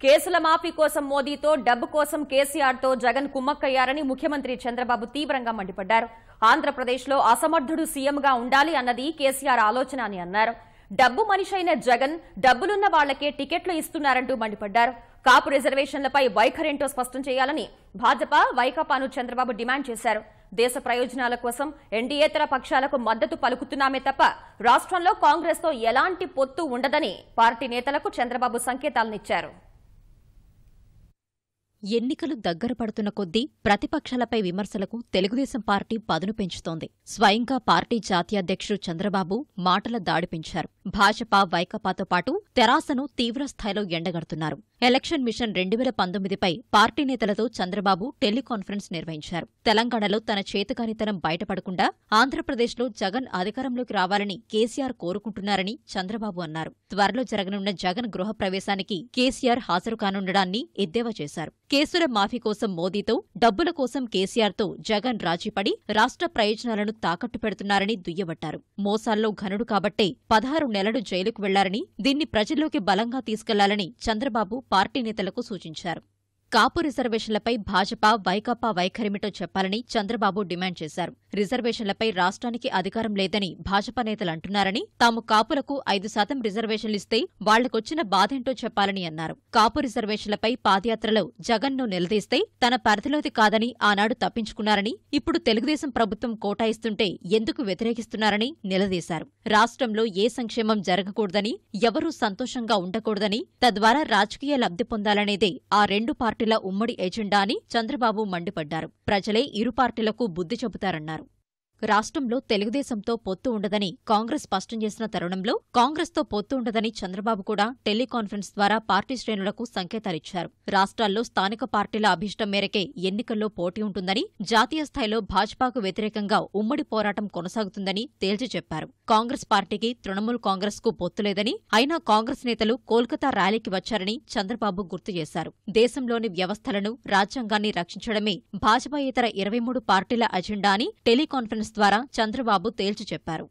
కేసుల మాఫీ కోసం మోదీతో, డబ్బు కోసం కేసీఆర్తో జగన్ కుమ్మక్కయ్యారని ముఖ్యమంత్రి చంద్రబాబు తీవ్రంగా మండిపడ్డారు. ఆంధ్రప్రదేశ్లో అసమర్థుడు సీఎంగా ఉండాలి అన్నది కేసీఆర్ ఆలోచన అని అన్నారు. డబ్బు మనిషైన జగన్ డబ్బులున్న వాళ్లకే టికెట్లు ఇస్తున్నారంటూ మండిపడ్డారు. కాపు రిజర్వేషన్లపై వైఖరేంటో స్పష్టం చేయాలని భాజపా, వైకాపాను చంద్రబాబు డిమాండ్ చేశారు. దేశ ప్రయోజనాల కోసం ఎన్డీయేతర పక్షాలకు మద్దతు పలుకుతున్నామే తప్ప రాష్ట్రంలో కాంగ్రెస్తో ఎలాంటి పొత్తు ఉండదని పార్టీ నేతలకు చంద్రబాబు సంకేతాలనిచ్చారు. ఎన్నికలు దగ్గర పడుతున్న కొద్దీ ప్రతిపక్షాలపై విమర్శలకు తెలుగుదేశం పార్టీ పదును పెంచుతోంది. స్వయంగా పార్టీ జాతీయాధ్యక్షుడు చంద్రబాబు మాటల దాడి పెంచారు. భాజపా, వైకాపాతో పాటు తెరాసను తీవ్రస్థాయిలో ఎండగడుతున్నారు. ఎలక్షన్ మిషన్ 2019పై పార్టీ నేతలతో చంద్రబాబు టెలికాన్ఫరెన్స్ నిర్వహించారు. తెలంగాణలో తన చేతకానితనం బయటపడకుండా ఆంధ్రప్రదేశ్లో జగన్ అధికారంలోకి రావాలని కేసీఆర్ కోరుకుంటున్నారని చంద్రబాబు అన్నారు. త్వరలో జరగనున్న జగన్ గృహప్రవేశానికి కేసీఆర్ హాజరు కానుండడాన్ని ఎద్దేవా చేశారు. కేసుల మాఫీ కోసం మోదీతో, డబ్బుల కోసం కేసీఆర్తో జగన్ రాజీపడి రాష్ట్ర ప్రయోజనాలను తాకట్టు పెడుతున్నారని దుయ్యబట్టారు. మోసాల్లో ఘనుడు కాబట్టే 16 నెలలు జైలుకు వెళ్లారని, దీన్ని ప్రజల్లోకి బలంగా తీసుకెళ్లాలని చంద్రబాబు పార్టీ నేతలకు సూచించారు. కాపు రిజర్వేషన్లపై భాజపా, వైకాపా వైఖరిమిటో చెప్పాలని చంద్రబాబు డిమాండ్ చేశారు. రిజర్వేషన్లపై రాష్ట్రానికి అధికారం లేదని భాజపా నేతలు అంటున్నారని, తాము కాపులకు 5% రిజర్వేషన్లిస్తే వాళ్లకొచ్చిన బాధేంటో చెప్పాలని అన్నారు. కాపు రిజర్వేషన్లపై పాదయాత్రలో జగన్ను నిలదీస్తే తన పరిధిలోది కాదని ఆనాడు తప్పించుకున్నారని, ఇప్పుడు తెలుగుదేశం ప్రభుత్వం కోటా ఇస్తుంటే ఎందుకు వ్యతిరేకిస్తున్నారని నిలదీశారు. రాష్ట్రంలో ఏ సంక్షేమం జరగకూడదని, ఎవరూ సంతోషంగా ఉండకూడదని, తద్వారా రాజకీయ లబ్ధి పొందాలనేదే ఆ రెండు పార్టీల ఉమ్మడి ఎజెండా అని చంద్రబాబు మండిపడ్డారు. ప్రజలే ఇరు పార్టీలకు బుద్ధి చెబుతారన్నారు. రాష్ట్రంలో తెలుగుదేశంతో పొత్తు ఉండదని కాంగ్రెస్ స్పష్టం చేసిన తరుణంలో కాంగ్రెస్తో పొత్తు ఉండదని చంద్రబాబు కూడా టెలికాన్ఫరెన్స్ ద్వారా పార్టీ శ్రేణులకు సంకేతాలిచ్చారు. రాష్ట్రాల్లో స్థానిక పార్టీల అభీష్టం మేరకే ఎన్నికల్లో పోటీ ఉంటుందని, జాతీయ స్థాయిలో భాజపాకు వ్యతిరేకంగా ఉమ్మడి పోరాటం కొనసాగుతుందని తేల్చి చెప్పారు. కాంగ్రెస్ పార్టీకి తృణమూల్ కాంగ్రెస్ కు పొత్తు లేదని, అయినా కాంగ్రెస్ నేతలు కోల్కతా ర్యాలీకి వచ్చారని చంద్రబాబు గుర్తు చేశారు. దేశంలోని వ్యవస్థలను, రాజ్యాంగాన్ని రక్షించడమే భాజపాయేతర 23 పార్టీల అజెండా అని టెలికాన్ఫరెన్స్ ద్వారా చంద్రబాబు తేల్చి చెప్పారు.